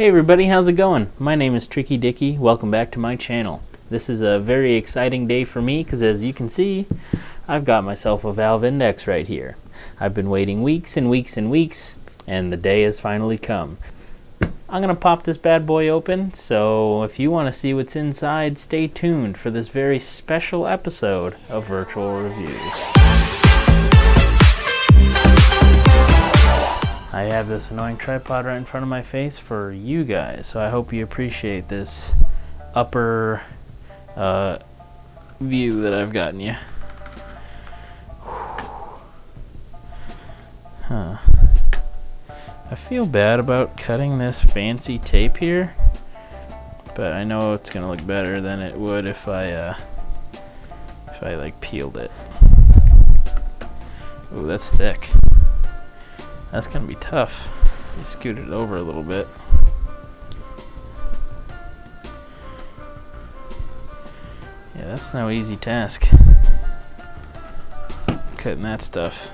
Hey everybody, how's it going? My name is Trickey Dickey. Welcome back to my channel. This is a very exciting day for me because as you can see, I've got myself a valve index right here. I've been waiting weeks and weeks and weeks, and the day has finally come. I'm going to pop this bad boy open, so if you want to see what's inside, stay tuned for this very special episode of Virtual Reviews. I have this annoying tripod right in front of my face for you guys, so I hope you appreciate this upper view that I've gotten you. Huh. I feel bad about cutting this fancy tape here, but I know it's gonna look better than it would if I like peeled it. Ooh, that's thick. That's gonna be tough. You scoot it over a little bit. Yeah, that's no easy task. Cutting that stuff.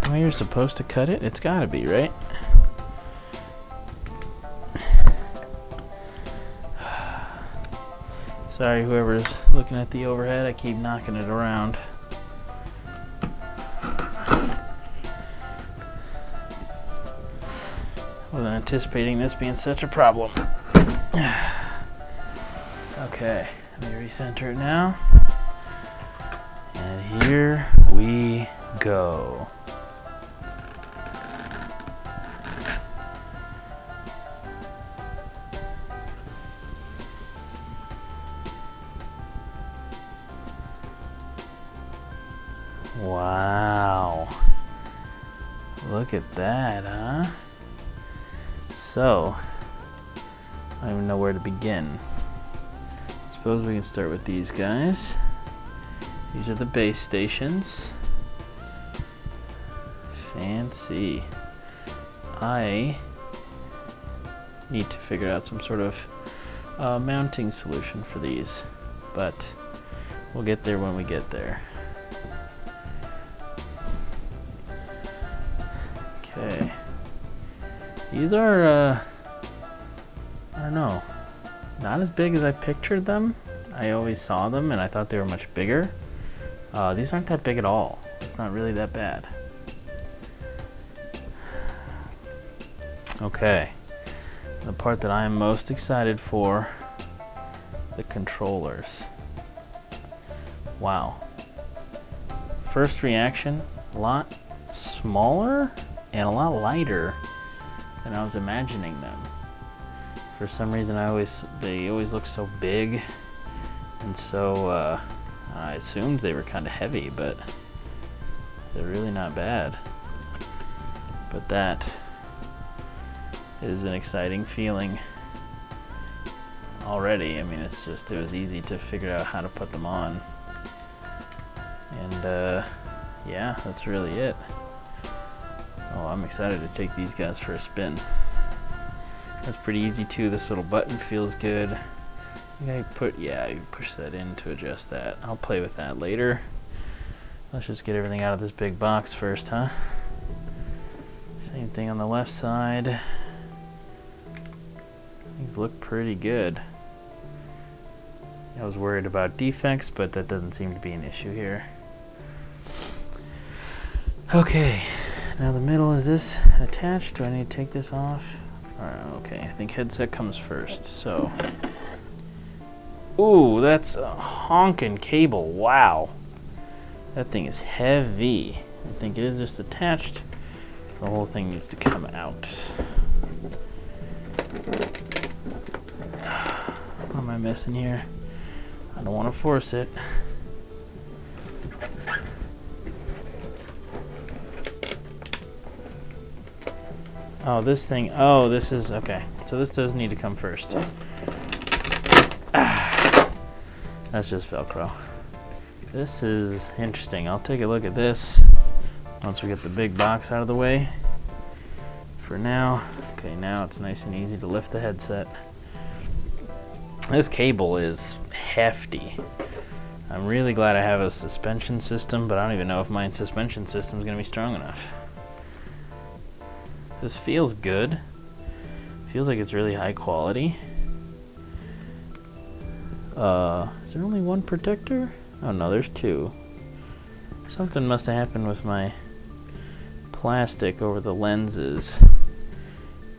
The way you're supposed to cut it, it's gotta be, right? Sorry, whoever's looking at the overhead, I keep knocking it around. Wasn't anticipating this being such a problem. Okay, let me recenter it now. And here we go. Wow, look at that, huh? So, I don't even know where to begin. Suppose we can start with these guys. These are the base stations. Fancy. I need to figure out some sort of mounting solution for these, but we'll get there when we get there. Okay, these are, I don't know, not as big as I pictured them. I always saw them and I thought they were much bigger. These aren't that big at all. It's not really that bad. Okay, the part that I am most excited for, the controllers. Wow. First reaction, a lot smaller and a lot lighter than I was imagining them. For some reason they always look so big, and so I assumed they were kind of heavy, but they're really not bad. But that is an exciting feeling already. I mean, it was easy to figure out how to put them on, and yeah, that's really it. Oh, I'm excited to take these guys for a spin. That's pretty easy too. This little button feels good. You push that in to adjust that. I'll play with that later. Let's just get everything out of this big box first, huh? Same thing on the left side. These look pretty good. I was worried about defects, but that doesn't seem to be an issue here. Okay. Now the middle, is this attached? Do I need to take this off? Alright, okay, I think headset comes first, so. Ooh, that's a honkin' cable, wow. That thing is heavy. I think it is just attached. The whole thing needs to come out. What am I missing here? I don't want to force it. Oh, this thing, this is, okay. So this does need to come first. That's just Velcro. This is interesting. I'll take a look at this once we get the big box out of the way. For now, okay, now it's nice and easy to lift the headset. This cable is hefty. I'm really glad I have a suspension system, but I don't even know if my suspension system is going to be strong enough. This feels good. Feels like it's really high quality. Is there only one protector? Oh no, there's two. Something must have happened with my plastic over the lenses.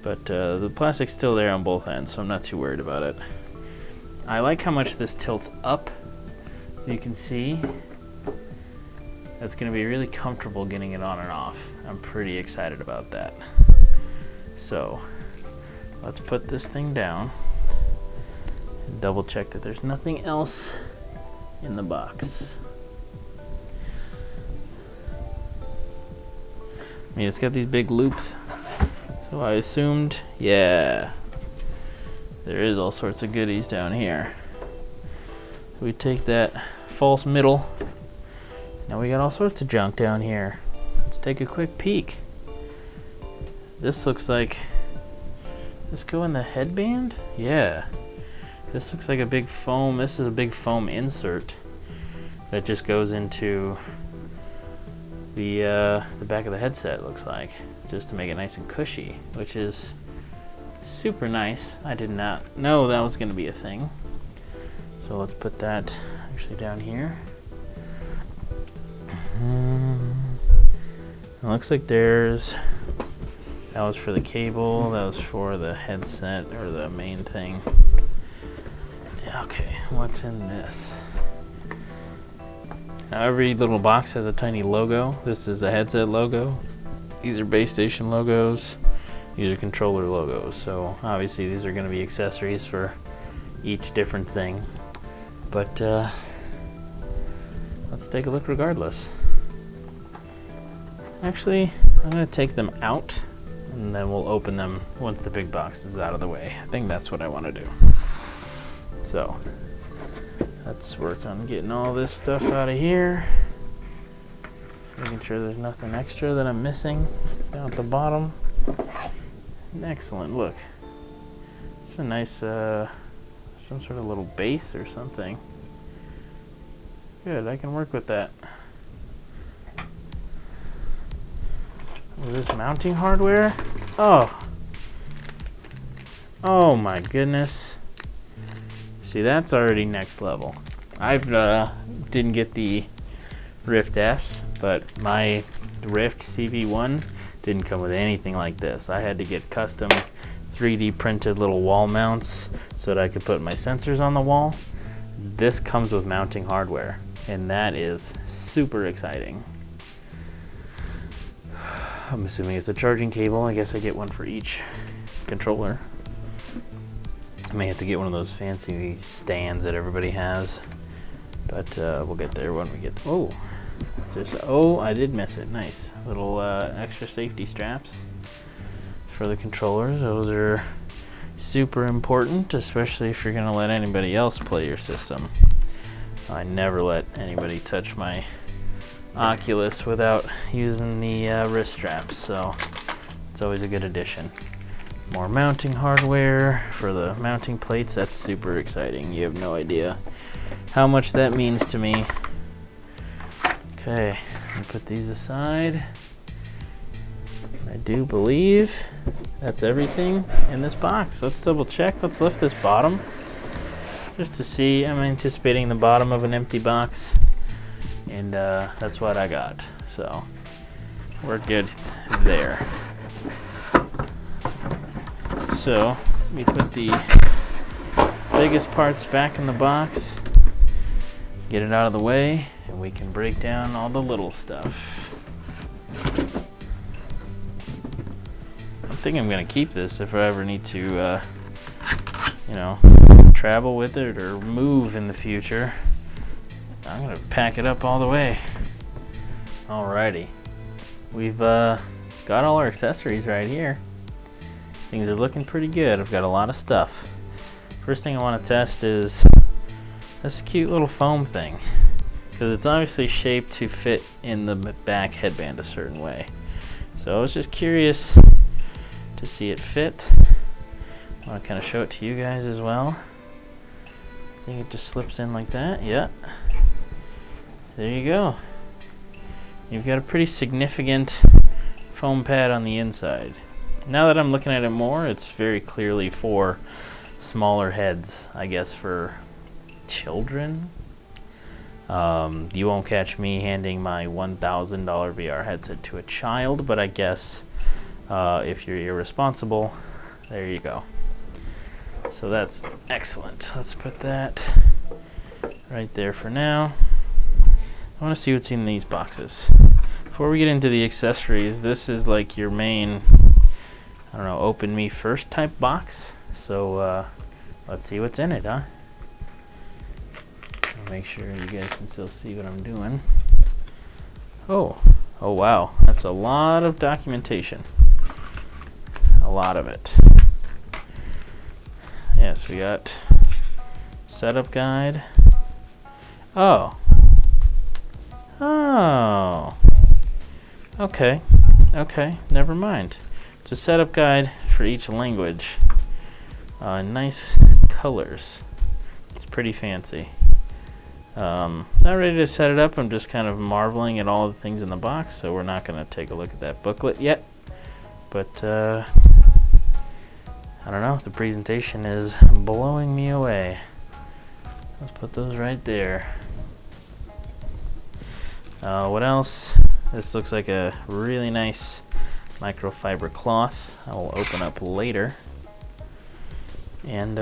But the plastic's still there on both ends, so I'm not too worried about it. I like how much this tilts up. You can see that's going to be really comfortable getting it on and off. I'm pretty excited about that. So let's put this thing down and double check that there's nothing else in the box. I mean, it's got these big loops, so I assumed, yeah, there is all sorts of goodies down here. So we take that false middle. Now we got all sorts of junk down here. Let's take a quick peek. This looks like, this go in the headband? Yeah. This looks like a big foam, this is a big foam insert that just goes into the back of the headset, looks like, just to make it nice and cushy, which is super nice. I did not know that was going to be a thing. So let's put that actually down here. It looks like there's, that was for the cable, that was for the headset or the main thing. Okay, what's in this? Now every little box has a tiny logo. This is a headset logo. These are base station logos. These are controller logos. So obviously these are going to be accessories for each different thing. But let's take a look regardless. Actually, I'm going to take them out and then we'll open them once the big box is out of the way. I think that's what I want to do. So let's work on getting all this stuff out of here. Making sure there's nothing extra that I'm missing down at the bottom. Excellent, look. It's a nice, some sort of little base or something. Good, I can work with that. Is this mounting hardware? Oh. Oh my goodness. See, that's already next level. I've didn't get the Rift S, but my Rift CV1 didn't come with anything like this. I had to get custom 3D printed little wall mounts so that I could put my sensors on the wall. This comes with mounting hardware, and that is super exciting. I'm assuming it's a charging cable. I guess I get one for each controller. I may have to get one of those fancy stands that everybody has, but we'll get there when we get. Oh, I did miss it. Nice little extra safety straps for the controllers. Those are super important, especially if you're going to let anybody else play your system. I never let anybody touch my Oculus without using the wrist straps, so it's always a good addition. More mounting hardware for the mounting plates. That's super exciting. You have no idea how much that means to me. Okay, I'll put these aside. I do believe that's everything in this box. Let's double check. Let's lift this bottom just to see. I'm anticipating the bottom of an empty box, and that's what I got. So we're good there. So we put the biggest parts back in the box, get it out of the way, and we can break down all the little stuff. I think I'm going to keep this if I ever need to, travel with it or move in the future. I'm going to pack it up all the way. Alrighty. We've got all our accessories right here. Things are looking pretty good. I've got a lot of stuff. First thing I want to test is this cute little foam thing, because it's obviously shaped to fit in the back headband a certain way. So I was just curious to see it fit. I want to kind of show it to you guys as well. I think it just slips in like that. Yeah. there you go. You've got a pretty significant foam pad on the inside. Now that I'm looking at it more, it's very clearly for smaller heads, I guess for children. You won't catch me handing my $1,000 VR headset to a child, but I guess if you're irresponsible, there you go. So that's excellent. Let's put that right there for now. I want to see what's in these boxes. Before we get into the accessories, this is like your main, I don't know, open me first type box. So let's see what's in it, huh? I'll make sure you guys can still see what I'm doing. Oh wow, that's a lot of documentation. A lot of it. Yes, we got setup guide. Oh, okay, never mind. It's a setup guide for each language. Nice colors. It's pretty fancy. Not ready to set it up. I'm just kind of marveling at all the things in the box, so we're not going to take a look at that booklet yet. But I don't know, the presentation is blowing me away. Let's put those right there. What else? This looks like a really nice microfiber cloth. I will open up later. And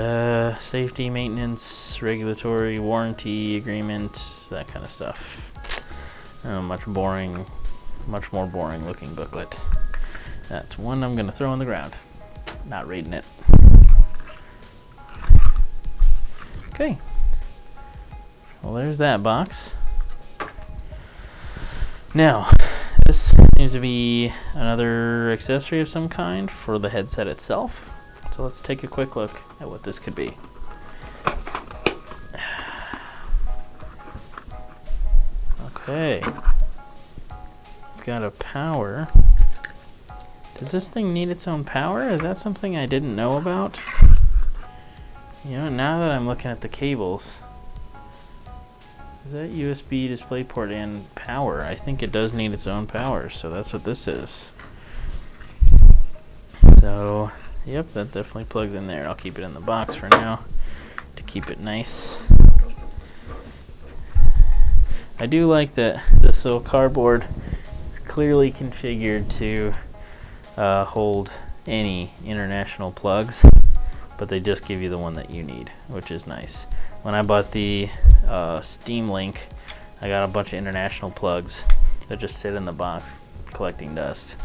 safety, maintenance, regulatory, warranty agreement, that kind of stuff. Much more boring looking booklet. That's one I'm going to throw on the ground. Not reading it. Okay. Well, there's that box. Now, this seems to be another accessory of some kind for the headset itself. So let's take a quick look at what this could be. Okay. We've got a power. Does this thing need its own power? Is that something I didn't know about? You know, now that I'm looking at the cables, is that USB DisplayPort and power? I think it does need its own power, so that's what this is. So, yep, that definitely plugs in there. I'll keep it in the box for now to keep it nice. I do like that this little cardboard is clearly configured to hold any international plugs, but they just give you the one that you need, which is nice. When I bought the Steam Link, I got a bunch of international plugs that just sit in the box collecting dust.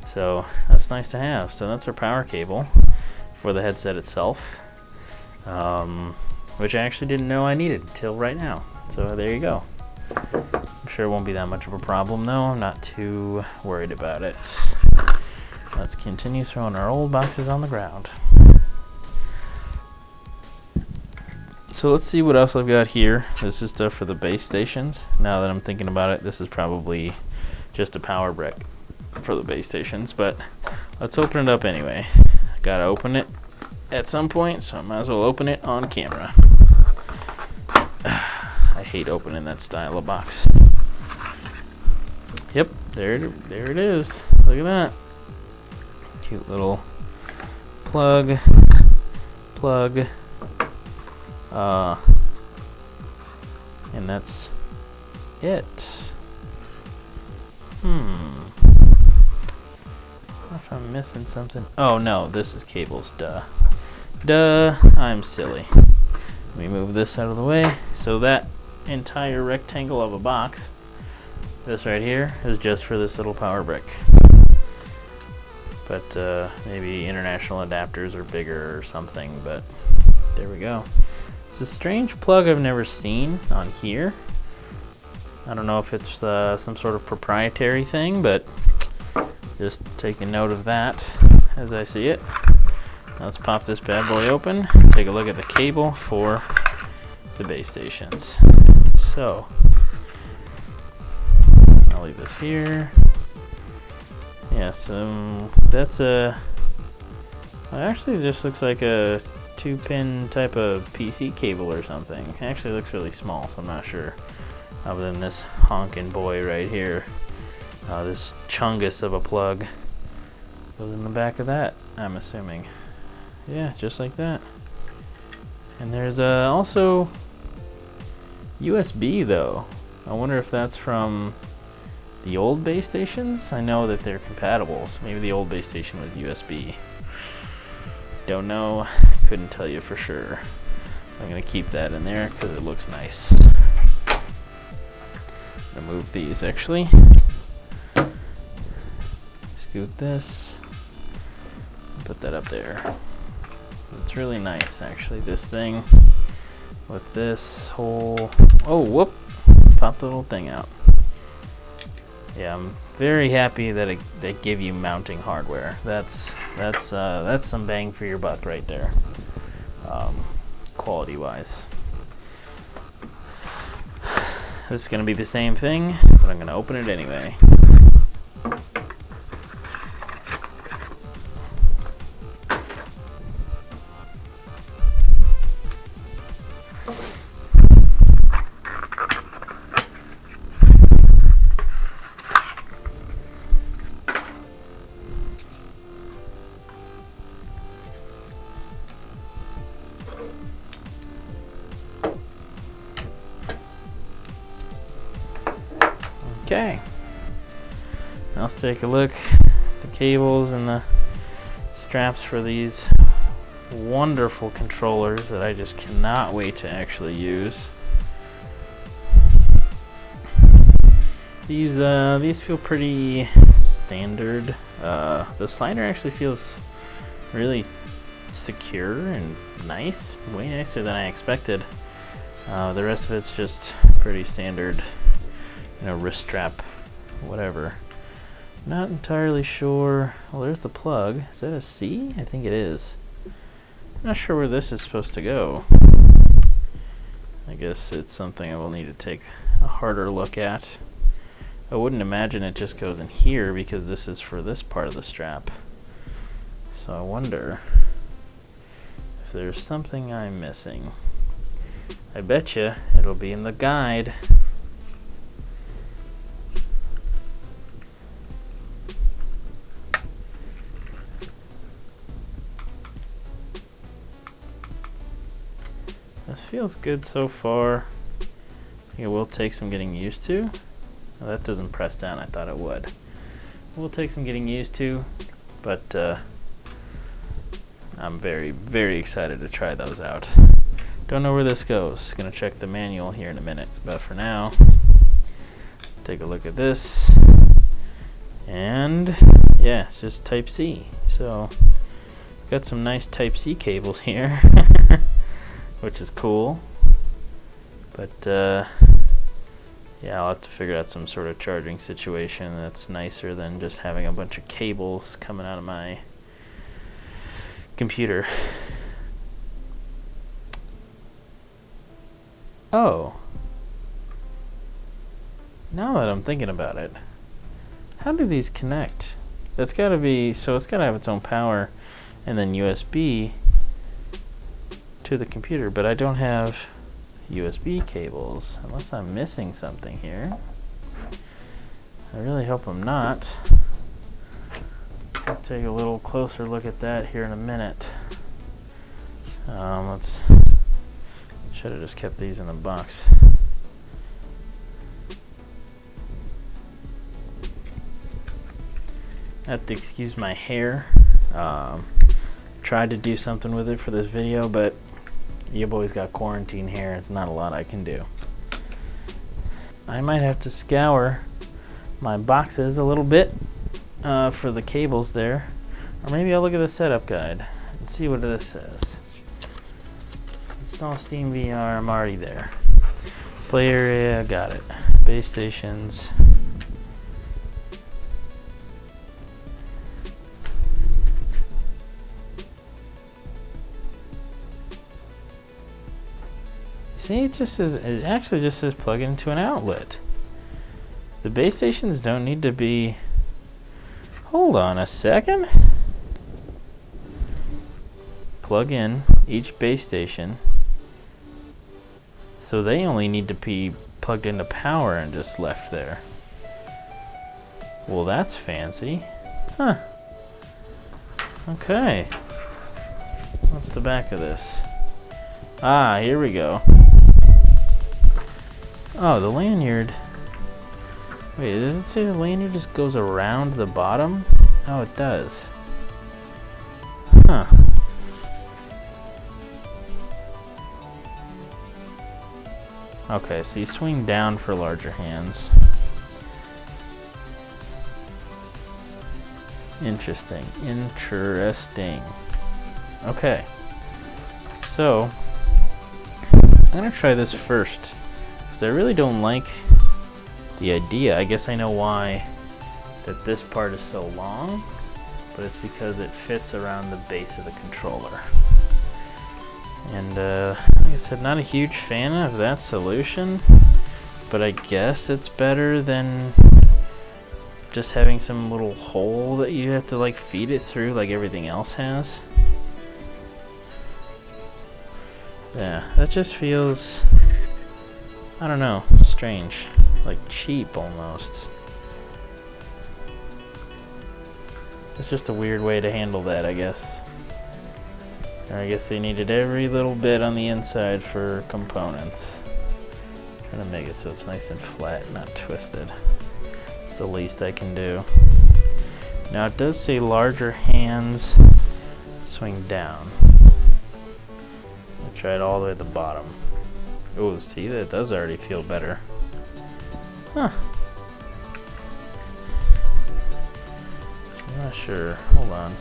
So that's nice to have. So that's our power cable for the headset itself, which I actually didn't know I needed until right now. So there you go. I'm sure it won't be that much of a problem though. I'm not too worried about it. Let's continue throwing our old boxes on the ground. So let's see what else I've got here. This is stuff for the base stations. Now that I'm thinking about it, this is probably just a power brick for the base stations, but let's open it up anyway. Gotta open it at some point, so I might as well open it on camera. I hate opening that style of box. Yep, there it is. Look at that. Cute little plug. And that's it. If I'm missing something. Oh no, this is cables, duh. I'm silly. Let me move this out of the way. So that entire rectangle of a box, this right here, is just for this little power brick. But maybe international adapters are bigger or something, but there we go. It's a strange plug I've never seen on here. I don't know if it's some sort of proprietary thing, but just take a note of that as I see it. Now let's pop this bad boy open, take a look at the cable for the base stations. So, I'll leave this here. Yeah, so that's it actually just looks like a 2-pin type of PC cable or something. It actually looks really small, so I'm not sure other than this honkin' boy right here. This chungus of a plug goes in the back of that, I'm assuming. Yeah, just like that. And there's also USB though. I wonder if that's from the old base stations. I know that they're compatible, so maybe the old base station was USB. Don't know, couldn't tell you for sure. I'm gonna keep that in there because it looks nice. I'm gonna move these actually. Scoot this, put that up there. It's really nice actually, this thing with this whole, oh whoop, popped the little thing out. Yeah, I'm very happy that they give you mounting hardware. That's some bang for your buck right there, quality wise. This is gonna be the same thing, but I'm gonna open it anyway. Okay, now let's take a look at the cables and the straps for these wonderful controllers that I just cannot wait to actually use. These feel pretty standard. The slider actually feels really secure and nice, way nicer than I expected. The rest of it's just pretty standard, you know, wrist strap, whatever. Not entirely sure. Well, there's the plug. Is that a C? I think it is. Not sure where this is supposed to go. I guess it's something I will need to take a harder look at. I wouldn't imagine it just goes in here because this is for this part of the strap. So I wonder if there's something I'm missing. I bet you it'll be in the guide. This feels good so far. It will take some getting used to. Well, that doesn't press down, I thought it would. It will take some getting used to, but I'm very, very excited to try those out. Don't know where this goes. Gonna check the manual here in a minute, but for now, take a look at this. And yeah, it's just Type C. So, got some nice Type C cables here. Which is cool, but yeah, I'll have to figure out some sort of charging situation that's nicer than just having a bunch of cables coming out of my computer. Oh, now that I'm thinking about it, how do these connect? That's gotta be, so it's gotta have its own power and then USB to the computer, but I don't have USB cables unless I'm missing something here. I really hope I'm not. I'll take a little closer look at that here in a minute. Let's should have just kept these in the box. I have to excuse my hair. Tried to do something with it for this video, but you boys got quarantine hair. It's not a lot I can do. I might have to scour my boxes a little bit for the cables there, or maybe I'll look at the setup guide and see what this says. Install Steam VR. I'm already there. Play area, got it. Base stations. See, it just says, it actually just says plug into an outlet. The base stations don't need to be, hold on a second. Plug in each base station. So they only need to be plugged into power and just left there. Well, that's fancy. Huh. Okay. What's the back of this? Ah, here we go. Oh, the lanyard. Wait, does it say the lanyard just goes around the bottom? Oh, it does. Huh. Okay, so you swing down for larger hands. Interesting. Interesting. Okay. So, I'm gonna try this first, because I really don't like the idea. I guess I know why that this part is so long, but it's because it fits around the base of the controller. And like I said, not a huge fan of that solution, but I guess it's better than just having some little hole that you have to like feed it through like everything else has. Yeah, that just feels, I don't know, strange, like cheap almost. It's just a weird way to handle that, I guess. Or I guess they needed every little bit on the inside for components. Trying to make it so it's nice and flat, not twisted. It's the least I can do. Now it does say larger hands swing down. I'll try it all the way at the bottom. Oh, see, that does already feel better. Huh. I'm not sure. Hold on.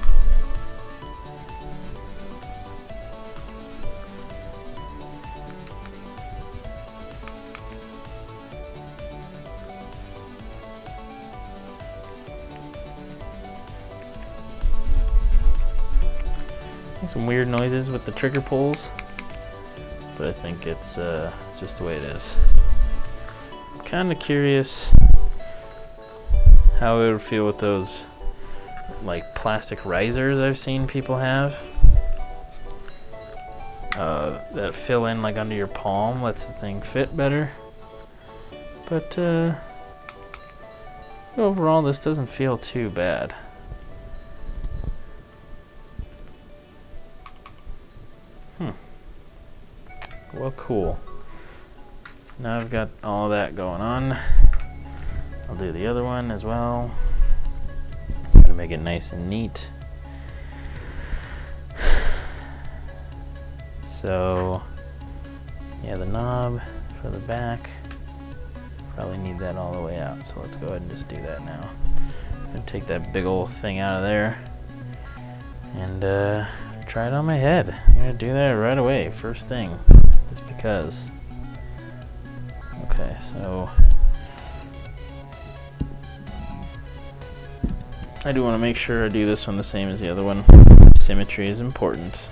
Some weird noises with the trigger pulls, but I think it's just the way it is. I'm kind of curious how it would feel with those like plastic risers I've seen people have that fill in like under your palm, lets the thing fit better. But overall, this doesn't feel too bad. Well, cool. Now I've got all that going on. I'll do the other one as well. Gonna make it nice and neat. So, yeah, the knob for the back. Probably need that all the way out, so let's go ahead and just do that now. I'm gonna take that big old thing out of there and try it on my head. I'm gonna do that right away, first thing. Just because. Okay, so I do want to make sure I do this one the same as the other one. Symmetry is important.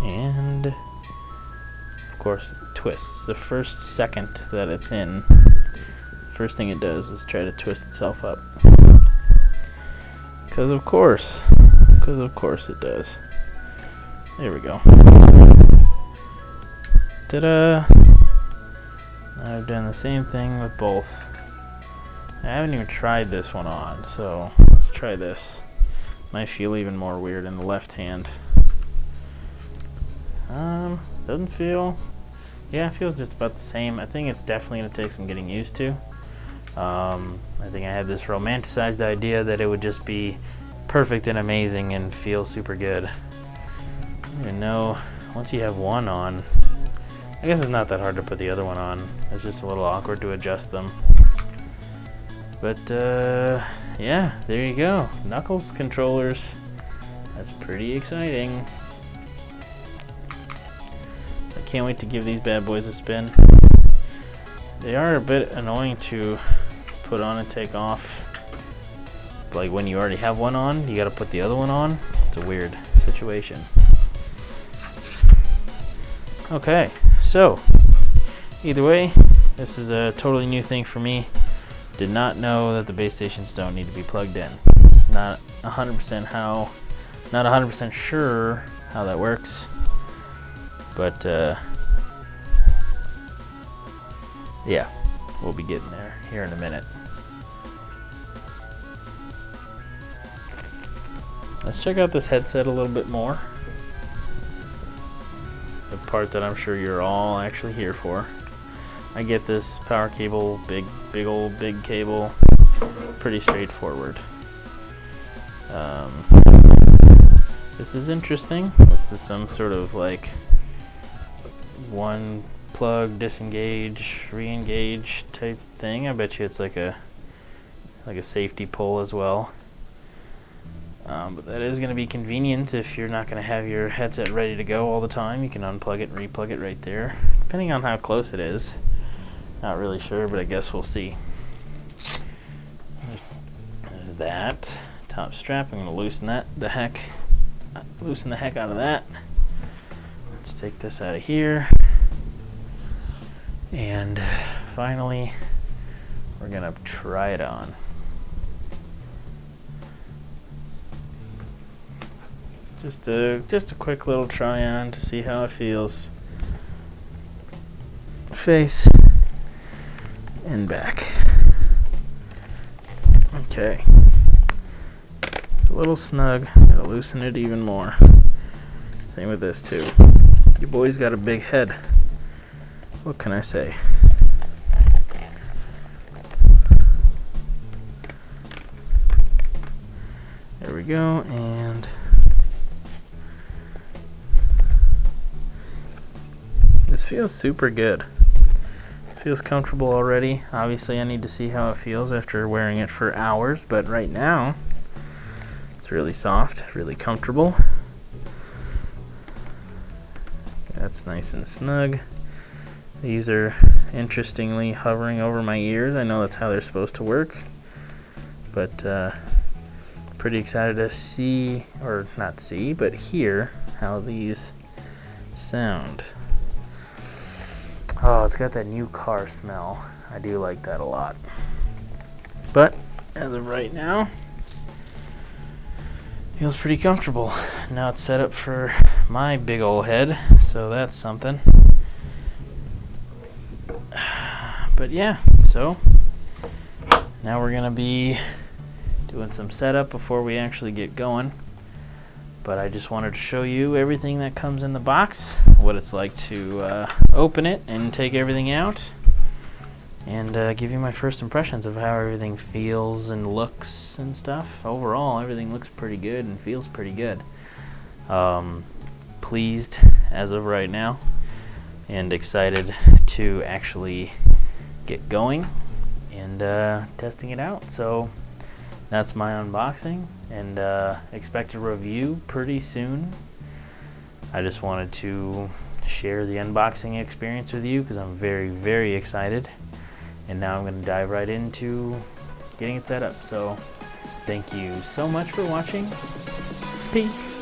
And of course, twists. The first second that it's in, first thing it does is try to twist itself up. Because of course it does. There we go. Ta-da! Now I've done the same thing with both. I haven't even tried this one on, so let's try this. Might feel even more weird in the left hand. Doesn't feel... Yeah, it feels just about the same. I think it's definitely going to take some getting used to. I think I had this romanticized idea that it would just be perfect and amazing and feel super good. I don't even know, once you have one on, I guess it's not that hard to put the other one on. It's just a little awkward to adjust them. But yeah, there you go. Knuckles controllers. That's pretty exciting. I can't wait to give these bad boys a spin. They are a bit annoying to put on and take off. Like when you already have one on, you gotta put the other one on. It's a weird situation. Okay, so either way, this is a totally new thing for me. Did not know that the base stations don't need to be plugged in. Not 100% sure how that works, but yeah, we'll be getting there here in a minute. Let's check out this headset a little bit more. The part that I'm sure you're all actually here for. I get this power cable, big cable, pretty straightforward. This is interesting. This is some sort of like one plug, disengage, re-engage type thing. I bet you it's like a safety pull as well. But that is going to be convenient if you're not going to have your headset ready to go all the time. You can unplug it and replug it right there, depending on how close it is. Not really sure, but I guess we'll see. There's that top strap. I'm going to loosen the heck out of that. Let's take this out of here. And finally, we're going to try it on. Just a quick little try on to see how it feels. Face and back. Okay. It's a little snug. Gotta loosen it even more. Same with this too. Your boy's got a big head. What can I say? There we go, and this feels super good. Feels comfortable already. Obviously I need to see how it feels after wearing it for hours, but right now it's really soft, really comfortable. That's nice and snug. These are interestingly hovering over my ears. I know that's how they're supposed to work, but pretty excited to see, or not see, but hear how these sound. Oh, it's got that new car smell. I do like that a lot. But as of right now, feels pretty comfortable. Now it's set up for my big old head, so that's something. But yeah, so now we're gonna be doing some setup before we actually get going. But I just wanted to show you everything that comes in the box, what it's like to open it and take everything out, and give you my first impressions of how everything feels and looks and stuff. Overall, everything looks pretty good and feels pretty good. Pleased as of right now, and excited to actually get going and testing it out. So that's my unboxing, and expect a review pretty soon. I just wanted to share the unboxing experience with you because I'm very, very excited. And now I'm going to dive right into getting it set up. So thank you so much for watching. Peace.